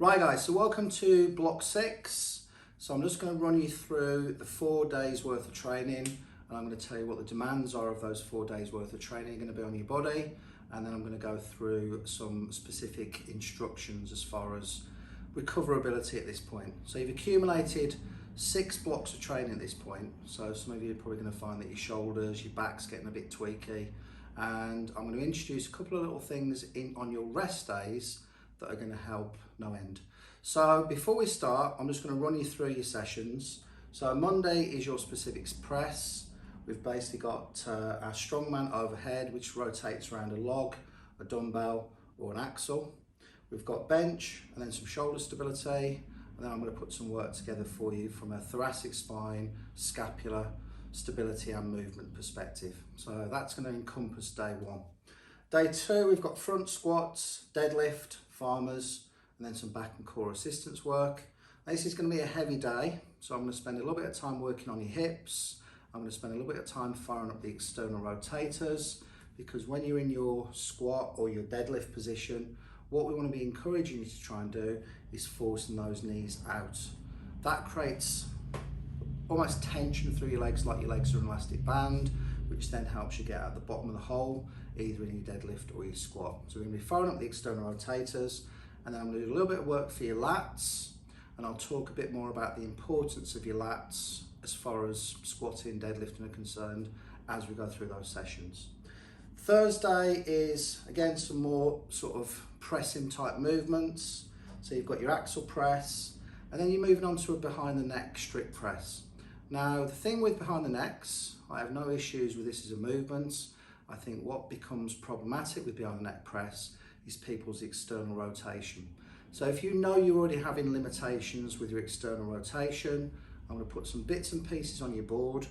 Right guys, so welcome to block 6. So I'm just going to run you through the 4 days worth of training, and I'm going to tell you what the demands are of those 4 days worth of training are going to be on your body, and then I'm going to go through some specific instructions as far as recoverability at this point. So you've accumulated 6 blocks of training at this point, so some of you are probably going to find that your shoulders, your back's getting a bit tweaky, and I'm going to introduce a couple of little things on your rest days that are going to help no end. So before we start, I'm just going to run you through your sessions. So Monday is your specifics press. We've basically got our strongman overhead, which rotates around a log, a dumbbell or an axle. We've got bench and then some shoulder stability, and then I'm going to put some work together for you from a thoracic spine, scapula, stability and movement perspective. So that's going to encompass day 1. Day 2, we've got front squats, deadlift, farmers, and then some back and core assistance work. This is going to be a heavy day, so I'm going to spend a little bit of time working on your hips. I'm going to spend a little bit of time firing up the external rotators, because when you're in your squat or your deadlift position, what we want to be encouraging you to try and do is forcing those knees out. That creates almost tension through your legs, like your legs are an elastic band, which then helps you get out the bottom of the hole, either in your deadlift or your squat. So we're going to be firing up the external rotators, and then I'm going to do a little bit of work for your lats, and I'll talk a bit more about the importance of your lats as far as squatting, deadlifting are concerned as we go through those sessions. Thursday is again some more sort of pressing type movements. So you've got your axle press, and then you're moving on to a behind the neck strict press. Now the thing with behind the necks, I have no issues with this as a movement. I think what becomes problematic with behind the neck press is people's external rotation. So if you know you're already having limitations with your external rotation, I'm going to put some bits and pieces on your board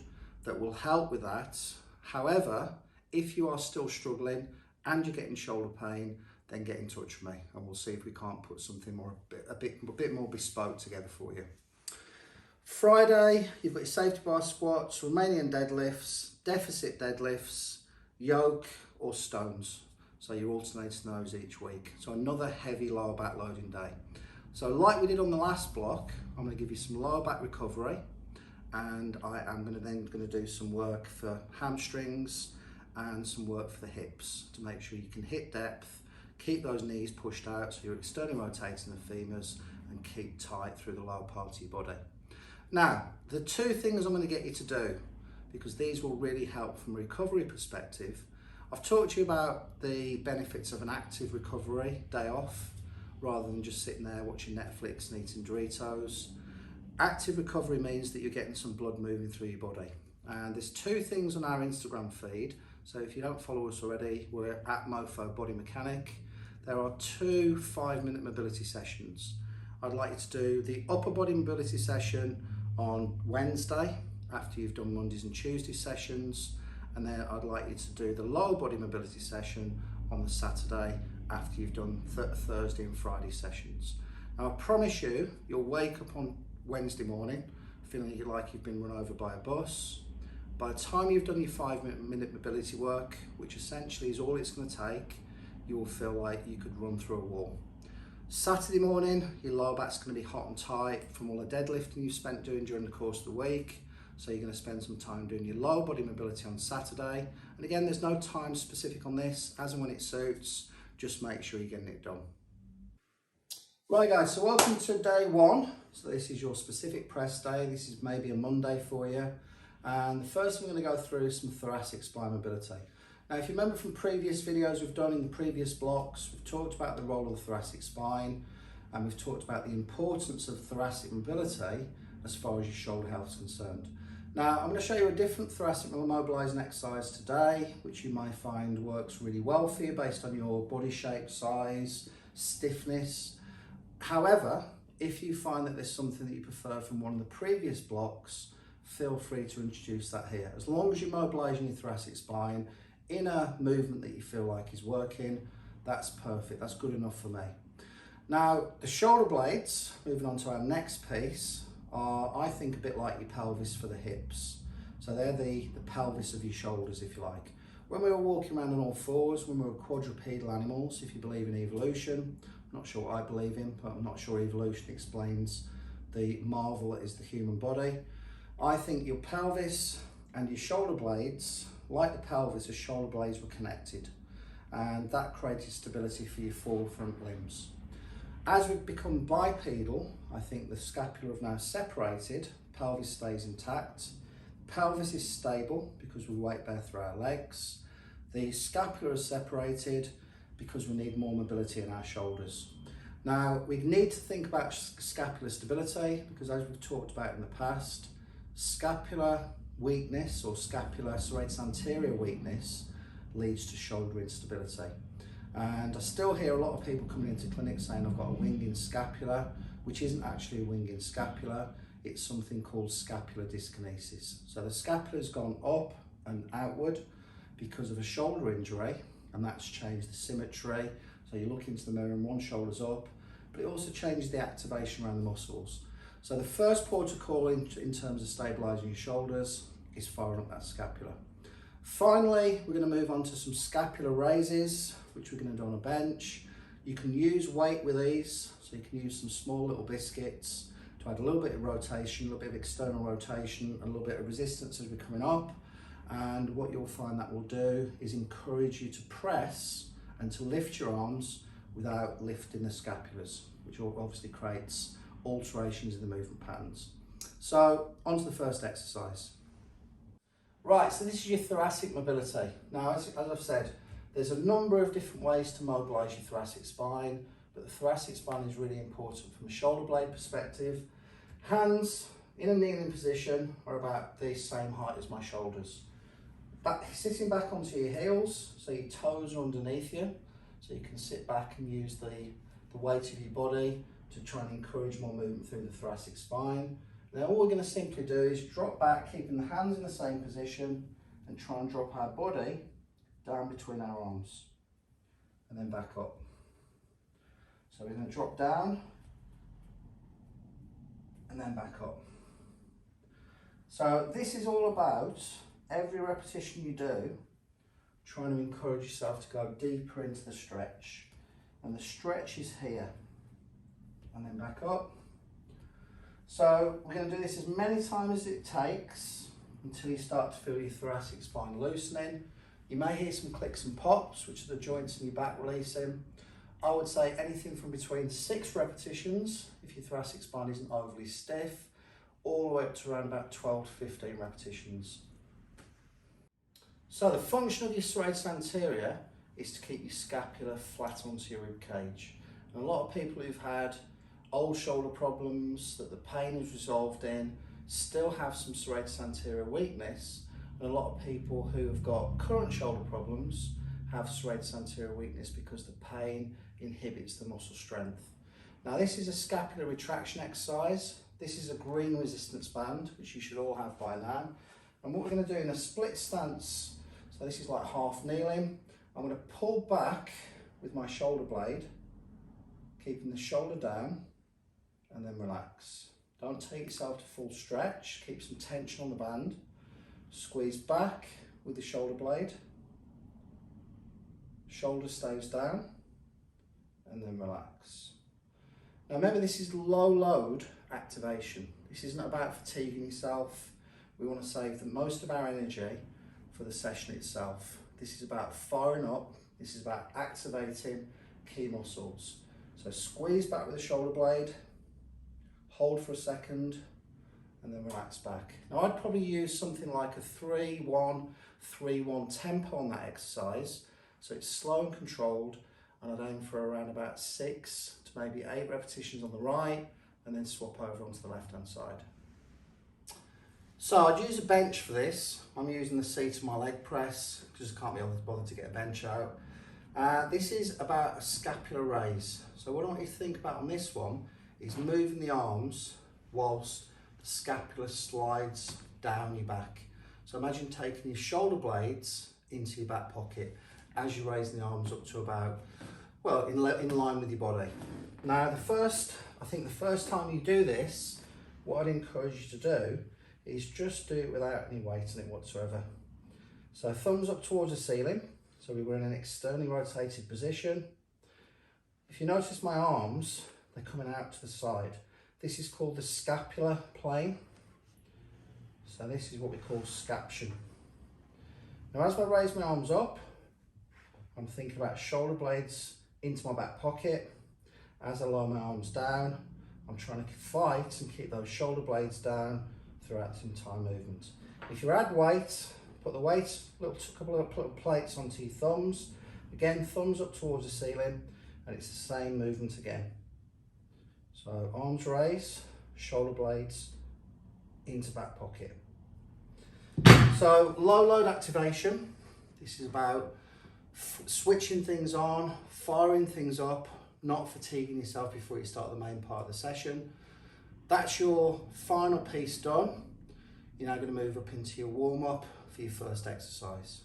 that will help with that. However, if you are still struggling and you're getting shoulder pain, then get in touch with me and we'll see if we can't put something more a bit more bespoke together for you. Friday, you've got your safety bar squats, Romanian deadlifts, deficit deadlifts, yoke or stones. So you're alternating those each week. So another heavy lower back loading day. So like we did on the last block, I'm going to give you some lower back recovery, and I am going to do some work for hamstrings and some work for the hips to make sure you can hit depth, keep those knees pushed out so you're externally rotating the femurs, and keep tight through the lower part of your body. Now, the 2 things I'm going to get you to do, because these will really help from a recovery perspective. I've talked to you about the benefits of an active recovery day off, rather than just sitting there watching Netflix and eating Doritos. Active recovery means that you're getting some blood moving through your body. And there's 2 things on our Instagram feed. So if you don't follow us already, we're at Mofo Body Mechanic. There are 2 5-minute mobility sessions. I'd like you to do the upper body mobility session on Wednesday after you've done Mondays and Tuesday sessions, and then I'd like you to do the lower body mobility session on the Saturday after you've done Thursday and Friday sessions. Now I promise you, you'll wake up on Wednesday morning feeling like you've been run over by a bus. By the time you've done your 5-minute mobility work, which essentially is all it's going to take, you will feel like you could run through a wall. Saturday morning, your lower back's going to be hot and tight from all the deadlifting you've spent doing during the course of the week. So you're going to spend some time doing your lower body mobility on Saturday. And again, there's no time specific on this, as and when it suits, just make sure you're getting it done. Right guys, so welcome to day 1. So this is your specific press day. This is maybe a Monday for you. And the first thing we're going to go through is some thoracic spine mobility. Now, if you remember from previous videos we've done in the previous blocks, we've talked about the role of the thoracic spine, and we've talked about the importance of thoracic mobility as far as your shoulder health is concerned. Now, I'm going to show you a different thoracic mobilising exercise today, which you may find works really well for you based on your body shape, size, stiffness. However, if you find that there's something that you prefer from one of the previous blocks, feel free to introduce that here. As long as you're mobilising your thoracic spine in a movement that you feel like is working, that's perfect, that's good enough for me. Now, the shoulder blades, moving on to our next piece, are, I think, a bit like your pelvis for the hips. So they're the pelvis of your shoulders, if you like. When we were walking around on all fours, when we were quadrupedal animals, if you believe in evolution, not sure what I believe in, but I'm not sure evolution explains the marvel that is the human body. I think your pelvis and your shoulder blades, like the pelvis, the shoulder blades were connected, and that created stability for your forefront limbs. As we've become bipedal, I think the scapula have now separated, pelvis stays intact, pelvis is stable because we weight bear through our legs, the scapula is separated because we need more mobility in our shoulders. Now, we need to think about scapular stability because, as we've talked about in the past, scapular weakness or scapular serratus anterior weakness leads to shoulder instability. And I still hear a lot of people coming into clinics saying I've got a winging scapula, which isn't actually a winging scapula, it's something called scapular dyskinesis. So the scapula's gone up and outward because of a shoulder injury, and that's changed the symmetry. So you look into the mirror and one shoulder's up, but it also changes the activation around the muscles. So the first protocol in terms of stabilising your shoulders is firing up that scapula. Finally, we're going to move on to some scapular raises, which we're going to do on a bench. You can use weight with these, so you can use some small little biscuits to add a little bit of rotation, a little bit of external rotation, and a little bit of resistance as we're coming up. And what you'll find that will do is encourage you to press and to lift your arms without lifting the scapulas, which obviously creates alterations in the movement patterns. So, on to the first exercise. Right, so this is your thoracic mobility. Now, as I've said, there's a number of different ways to mobilise your thoracic spine, but the thoracic spine is really important from a shoulder blade perspective. Hands in a kneeling position are about the same height as my shoulders. Sitting back onto your heels, so your toes are underneath you, so you can sit back and use the weight of your body to try and encourage more movement through the thoracic spine. Now all we're going to simply do is drop back, keeping the hands in the same position, and try and drop our body down between our arms, and then back up. So we're going to drop down, and then back up. So this is all about, every repetition you do, trying to encourage yourself to go deeper into the stretch. And the stretch is here, and then back up. So we're going to do this as many times as it takes until you start to feel your thoracic spine loosening. You may hear some clicks and pops, which are the joints in your back releasing. I would say anything from between 6 repetitions, if your thoracic spine isn't overly stiff, all the way up to around about 12 to 15 repetitions. So the function of your serratus anterior is to keep your scapula flat onto your rib cage. And a lot of people who've had old shoulder problems that the pain is resolved in still have some serratus anterior weakness, and a lot of people who have got current shoulder problems have serratus anterior weakness because the pain inhibits the muscle strength. Now this is a scapular retraction exercise. This is a green resistance band, which you should all have by now. And what we're going to do in a split stance, so this is like half kneeling, I'm going to pull back with my shoulder blade, keeping the shoulder down, and then relax. Don't take yourself to full stretch, keep some tension on the band. Squeeze back with the shoulder blade, shoulder stays down, and then relax. Now remember, this is low load activation. This isn't about fatiguing yourself. We want to save most of our energy for the session itself. This is about firing up, this is about activating key muscles. So squeeze back with the shoulder blade, hold for a second, and then relax back. Now I'd probably use something like a 3-1-3-1 tempo on that exercise, so it's slow and controlled, and I'd aim for around about 6 to maybe 8 repetitions on the right, and then swap over onto the left hand side. So I'd use a bench for this. I'm using the seat of my leg press because I can't be bothered to get a bench out. This is about a scapular raise. So what I want you to think about on this one is moving the arms whilst the scapula slides down your back. So imagine taking your shoulder blades into your back pocket as you raise the arms up to about, well, in line with your body. Now I think the first time you do this, what I'd encourage you to do is just do it without any weight on it whatsoever. So thumbs up towards the ceiling, so we were in an externally rotated position. If you notice my arms, they're coming out to the side. This is called the scapular plane. So this is what we call scaption. Now as I raise my arms up, I'm thinking about shoulder blades into my back pocket. As I lower my arms down, I'm trying to fight and keep those shoulder blades down throughout the entire movement. If you add weight, put the weight, couple of little plates onto your thumbs. Again, thumbs up towards the ceiling, and it's the same movement again. So arms raised, shoulder blades into back pocket. So low load activation. This is about switching things on, firing things up, not fatiguing yourself before you start the main part of the session. That's your final piece done. You're now going to move up into your warm up for your first exercise.